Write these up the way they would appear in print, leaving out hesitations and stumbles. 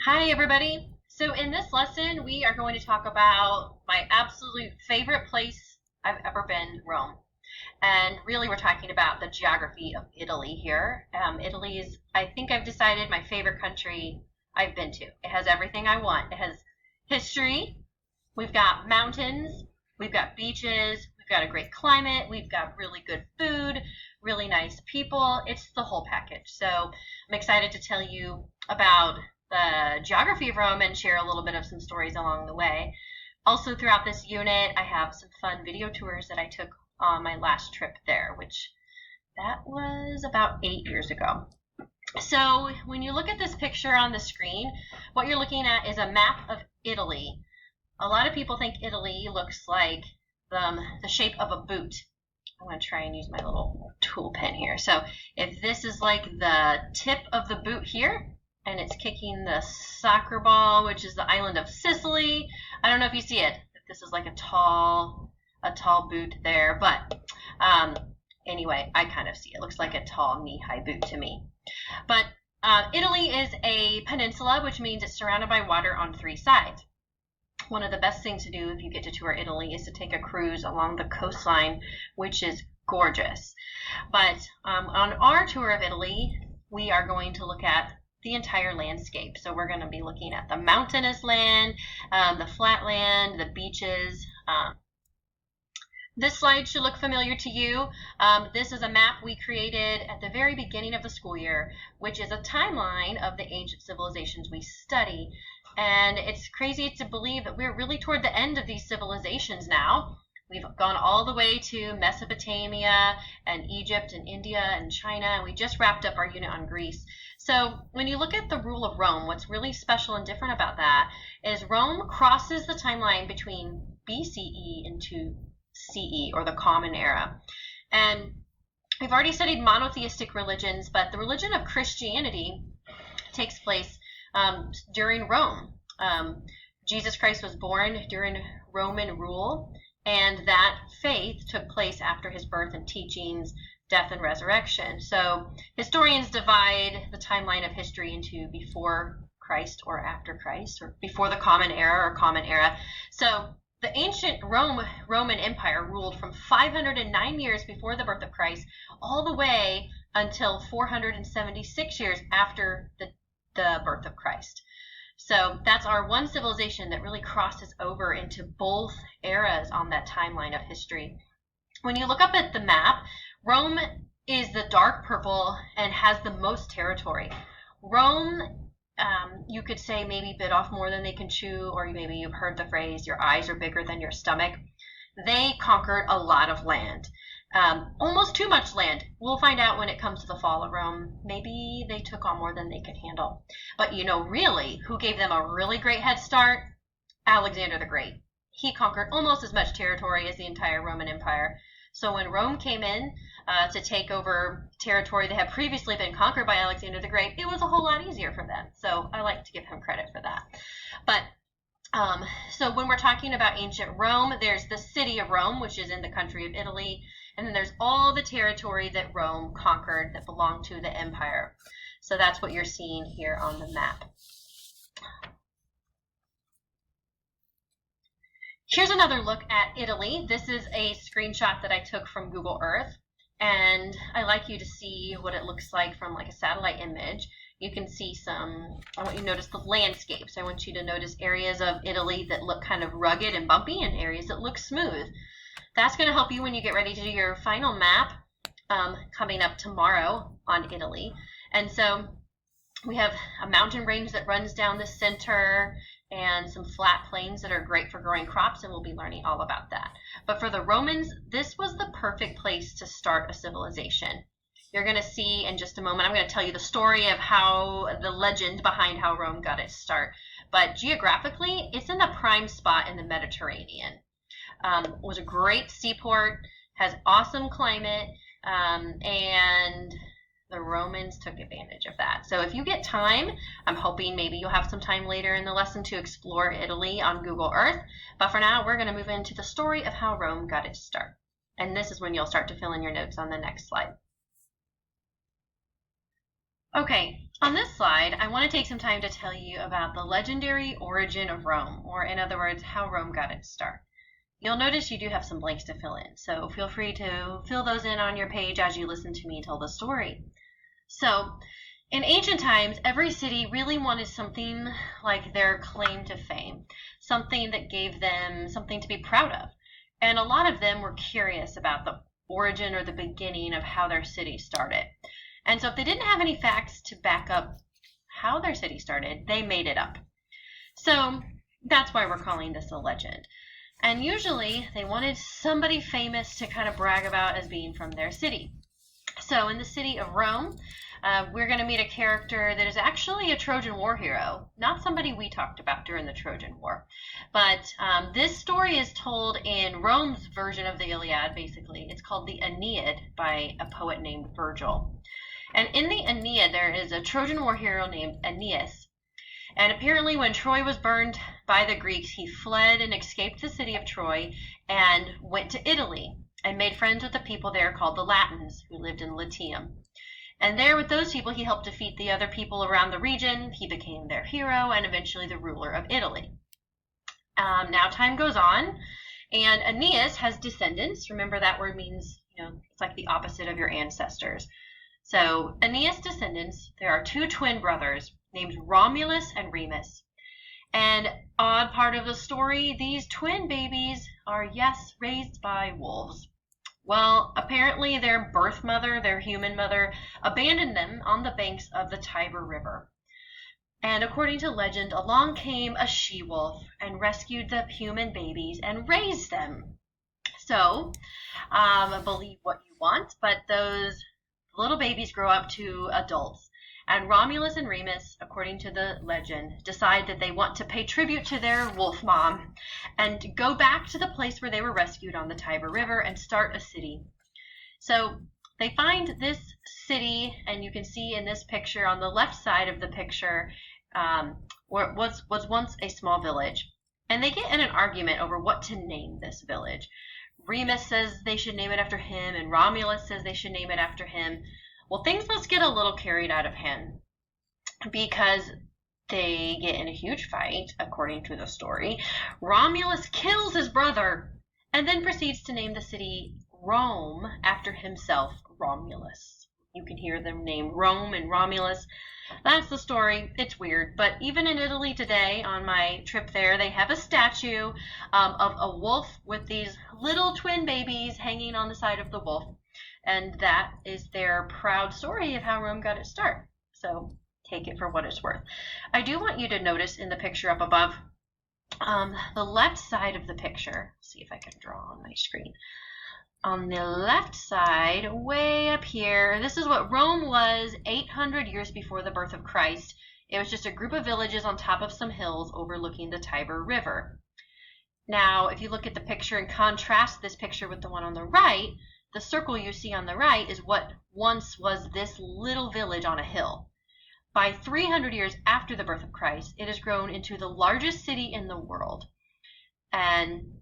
Hi, everybody. So in this lesson, we are going to talk about my absolute favorite place I've ever been, Rome. And really, we're talking about the geography of Italy here. Italy is, I think I've decided, my favorite country I've been to. It has everything I want. It has history, we've got mountains, we've got beaches, we've got a great climate, we've got really good food, really nice people. It's the whole package. So I'm excited to tell you about the geography of Rome and share a little bit of some stories along the way. Also, throughout this unit, I have some fun video tours that I took on my last trip there, which that was about 8 years ago. So when you look at this picture on the screen, what you're looking at is a map of Italy. A lot of people think Italy looks like the shape of a boot. I'm going to try and use my little tool pen here. So if this is like the tip of the boot here, and it's kicking the soccer ball, which is the island of Sicily. I don't know if you see it. This is like a tall boot there, but anyway, I kind of see it. It looks like a tall knee-high boot to me. But Italy is a peninsula, which means it's surrounded by water on 3 sides. One of the best things to do if you get to tour Italy is to take a cruise along the coastline, which is gorgeous. But on our tour of Italy, we are going to look at the entire landscape. So we're going to be looking at the mountainous land, the flat land, the beaches. This slide should look familiar to you. This is a map we created at the very beginning of the school year, which is a timeline of the ancient civilizations we study. And it's crazy to believe that we're really toward the end of these civilizations now. We've gone all the way to Mesopotamia and Egypt and India and China, and we just wrapped up our unit on Greece. So when you look at the rule of Rome, what's really special and different about that is Rome crosses the timeline between BCE into CE, or the Common Era. And we've already studied monotheistic religions, but the religion of Christianity takes place during Rome. Jesus Christ was born during Roman rule, and that faith took place after his birth and teachings, death, and resurrection. So historians divide the timeline of history into before Christ or after Christ, or before the Common Era or Common Era. So the ancient Roman Empire ruled from 509 years before the birth of Christ all the way until 476 years after the birth of Christ. So that's our one civilization that really crosses over into both eras on that timeline of history. When you look up at the map, Rome is the dark purple and has the most territory. Rome, you could say, maybe bit off more than they can chew, or maybe you've heard the phrase, your eyes are bigger than your stomach. They conquered a lot of land, almost too much land. We'll find out when it comes to the fall of Rome. Maybe they took on more than they could handle. But you know, really, who gave them a really great head start? Alexander the Great. He conquered almost as much territory as the entire Roman Empire. So when Rome came in to take over territory that had previously been conquered by Alexander the Great, it was a whole lot easier for them. So I like to give him credit for that. But so when we're talking about ancient Rome, there's the city of Rome, which is in the country of Italy, and then there's all the territory that Rome conquered that belonged to the empire. So that's what you're seeing here on the map. Here's another look at Italy. This is a screenshot that I took from Google Earth, and I like you to see what it looks like from like a satellite image. You can see I want you to notice the landscapes. I want you to notice areas of Italy that look kind of rugged and bumpy and areas that look smooth. That's going to help you when you get ready to do your final map coming up tomorrow on Italy. And so we have a mountain range that runs down the center and some flat plains that are great for growing crops, and we'll be learning all about that. But for the Romans, this was the perfect place to start a civilization. You're going to see in just a moment, I'm going to tell you the story of the legend behind how Rome got its start. But geographically, it's in a prime spot in the Mediterranean. It was a great seaport, has awesome climate, and the Romans took advantage of that. So if you get time, I'm hoping maybe you'll have some time later in the lesson to explore Italy on Google Earth. But for now, we're going to move into the story of how Rome got its start. And this is when you'll start to fill in your notes on the next slide. Okay, On this slide, I want to take some time to tell you about the legendary origin of Rome, or in other words, how Rome got its start. You'll notice you do have some blanks to fill in, so feel free to fill those in on your page as you listen to me tell the story. So, in ancient times, every city really wanted something like their claim to fame, something that gave them something to be proud of. And a lot of them were curious about the origin or the beginning of how their city started. And so if they didn't have any facts to back up how their city started, they made it up. So that's why we're calling this a legend. And usually they wanted somebody famous to kind of brag about as being from their city. So in the city of Rome, we're going to meet a character that is actually a Trojan War hero, not somebody we talked about during the Trojan War. But this story is told in Rome's version of the Iliad, basically. It's called the Aeneid by a poet named Virgil. And in the Aeneid, there is a Trojan War hero named Aeneas. And apparently when Troy was burned by the Greeks, he fled and escaped the city of Troy and went to Italy and made friends with the people there called the Latins, who lived in Latium. And there with those people, he helped defeat the other people around the region. He became their hero and eventually the ruler of Italy. Now time goes on, and Aeneas has descendants. Remember that word means, it's like the opposite of your ancestors. So Aeneas' descendants, there are two twin brothers named Romulus and Remus. And odd part of the story, these twin babies are, yes, raised by wolves. Well, apparently their birth mother, their human mother, abandoned them on the banks of the Tiber River. And according to legend, along came a she-wolf and rescued the human babies and raised them. So, believe what you want, but those little babies grow up to adults. And Romulus and Remus, according to the legend, decide that they want to pay tribute to their wolf mom and go back to the place where they were rescued on the Tiber River and start a city. So they find this city, and you can see in this picture on the left side of the picture where it was once a small village. And they get in an argument over what to name this village. Remus says they should name it after him, and Romulus says they should name it after him. Well, things must get a little carried out of hand because they get in a huge fight, according to the story. Romulus kills his brother and then proceeds to name the city Rome after himself, Romulus. You can hear them name Rome and Romulus. That's the story. It's weird, but even in Italy today, on my trip there, they have a statue of a wolf with these little twin babies hanging on the side of the wolf. And that is their proud story of how Rome got its start. So take it for what it's worth. I do want you to notice in the picture up above, the left side of the picture. See if I can draw on my screen. On the left side, way up here, this is what Rome was 800 years before the birth of Christ. It was just a group of villages on top of some hills overlooking the Tiber River. Now, if you look at the picture and contrast this picture with the one on the right, the circle you see on the right is what once was this little village on a hill. By 300 years after the birth of Christ, it has grown into the largest city in the world. And,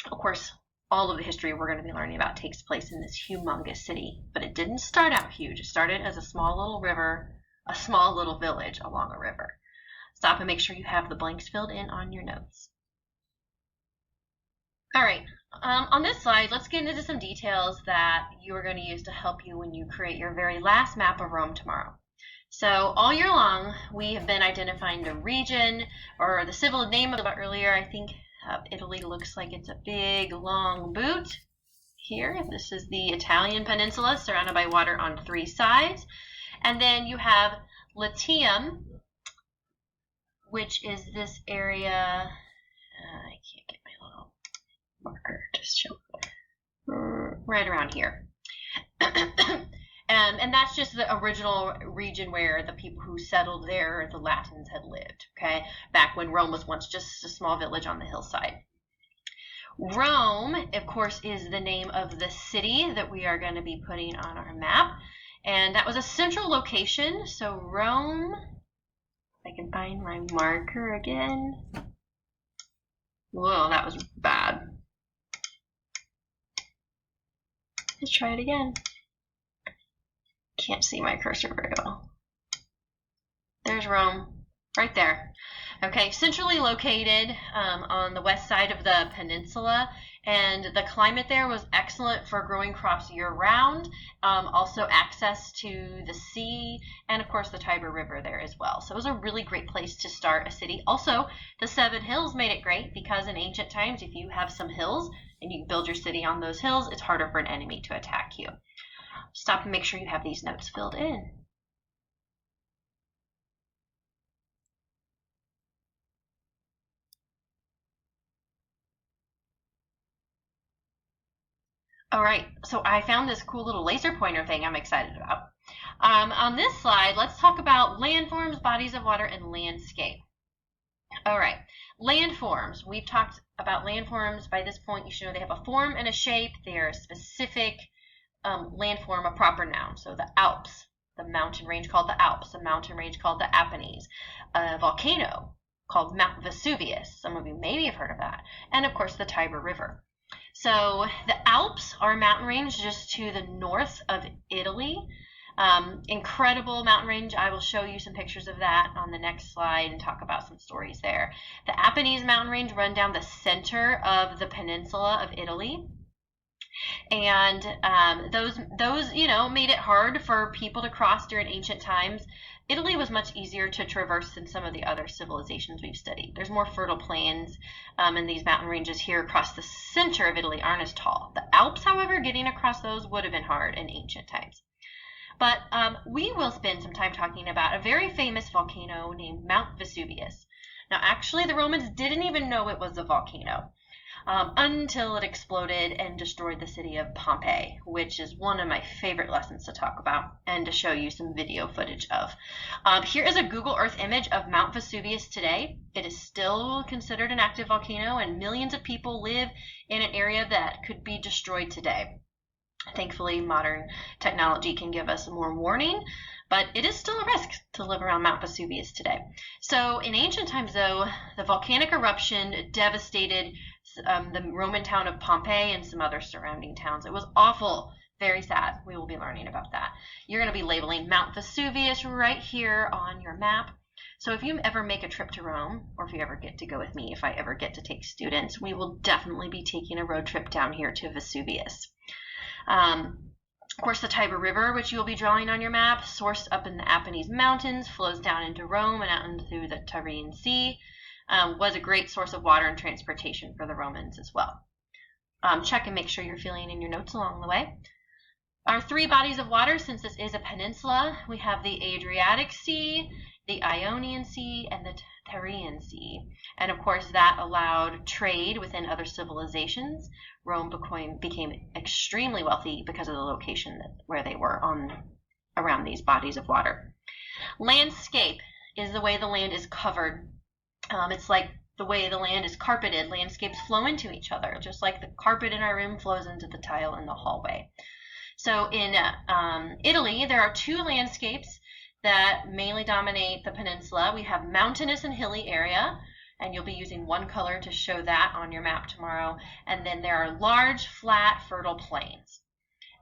of course, all of the history we're going to be learning about takes place in this humongous city. But it didn't start out huge. It started as a small little river, a small little village along a river. Stop and make sure you have the blanks filled in on your notes. All right. On this slide, let's get into some details that you are going to use to help you when you create your very last map of Rome tomorrow. So all year long, we have been identifying the region or the civil name about earlier. I think Italy looks like it's a big, long boot here. This is the Italian peninsula surrounded by water on three sides. And then you have Latium, which is this area. I can't get my little marker to show right around here. And that's just the original region where the people who settled there, the Latins, had lived, okay? Back when Rome was once just a small village on the hillside. Rome, of course, is the name of the city that we are going to be putting on our map. And that was a central location. So Rome, if I can find my marker again. Whoa, that was bad. Let's try it again. Can't see my cursor very well. There's Rome, right there. Okay, centrally located on the west side of the peninsula, and the climate there was excellent for growing crops year-round. Also access to the sea, and of course the Tiber River there as well. So it was a really great place to start a city. Also, the 7 hills made it great because in ancient times, if you have some hills and you build your city on those hills, it's harder for an enemy to attack you. Stop and make sure you have these notes filled in. All right, so I found this cool little laser pointer thing I'm excited about. On this slide, let's talk about landforms, bodies of water, and landscape. All right, landforms. We've talked about landforms. By this point, you should know they have a form and a shape. They are a specific landform, a proper noun. So the Alps, the mountain range called the Alps, a mountain range called the Apennines, a volcano called Mount Vesuvius. Some of you maybe have heard of that. And of course, the Tiber River. So the Alps are a mountain range just to the north of Italy. Incredible mountain range. I will show you some pictures of that on the next slide and talk about some stories there. The Apennines mountain range run down the center of the peninsula of Italy. And those made it hard for people to cross during ancient times. Italy was much easier to traverse than some of the other civilizations we've studied. There's more fertile plains, and these mountain ranges here across the center of Italy aren't as tall. The Alps, however, getting across those would have been hard in ancient times. But we will spend some time talking about a very famous volcano named Mount Vesuvius. Now, actually, the Romans didn't even know it was a volcano until it exploded and destroyed the city of Pompeii, which is one of my favorite lessons to talk about and to show you some video footage of. Here is a Google Earth image of Mount Vesuvius today. It is still considered an active volcano, and millions of people live in an area that could be destroyed today. Thankfully, modern technology can give us more warning, but it is still a risk to live around Mount Vesuvius today. So in ancient times, though, the volcanic eruption devastated the Roman town of Pompeii and some other surrounding towns. It was awful, very sad. We will be learning about that. You're going to be labeling Mount Vesuvius right here on your map. So if you ever make a trip to Rome, or if you ever get to go with me, if I ever get to take students, we will definitely be taking a road trip down here to Vesuvius. Of course, the Tiber River, which you'll be drawing on your map, sourced up in the Apennines Mountains, flows down into Rome and out into the Tyrrhenian Sea, was a great source of water and transportation for the Romans as well. Check and make sure you're filling in your notes along the way. Our 3 bodies of water, since this is a peninsula, we have the Adriatic Sea, the Ionian Sea, and the Tyrrhenian Sea. And of course, that allowed trade within other civilizations. Rome became extremely wealthy because of the location where they were around these bodies of water. Landscape is the way the land is covered. It's like the way the land is carpeted. Landscapes flow into each other, just like the carpet in our room flows into the tile in the hallway. So in Italy, there are 2 landscapes that mainly dominate the peninsula. We have mountainous and hilly area, and you'll be using one color to show that on your map tomorrow. And then there are large, flat, fertile plains.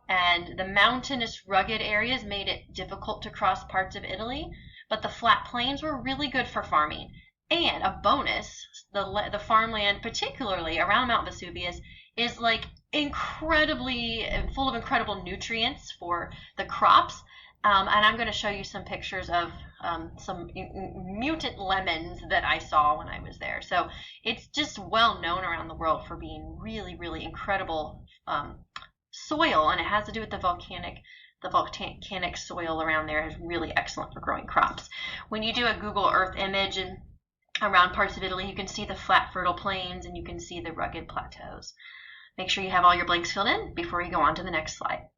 And the mountainous, rugged areas made it difficult to cross parts of Italy, but the flat plains were really good for farming. And a bonus, the farmland, particularly around Mount Vesuvius, is like incredibly full of incredible nutrients for the crops. And I'm going to show you some pictures of some mutant lemons that I saw when I was there. So it's just well known around the world for being really, really incredible soil, and it has to do with the volcanic soil around there is really excellent for growing crops. When you do a Google Earth image and around parts of Italy, you can see the flat, fertile plains, and you can see the rugged plateaus. Make sure you have all your blanks filled in before you go on to the next slide.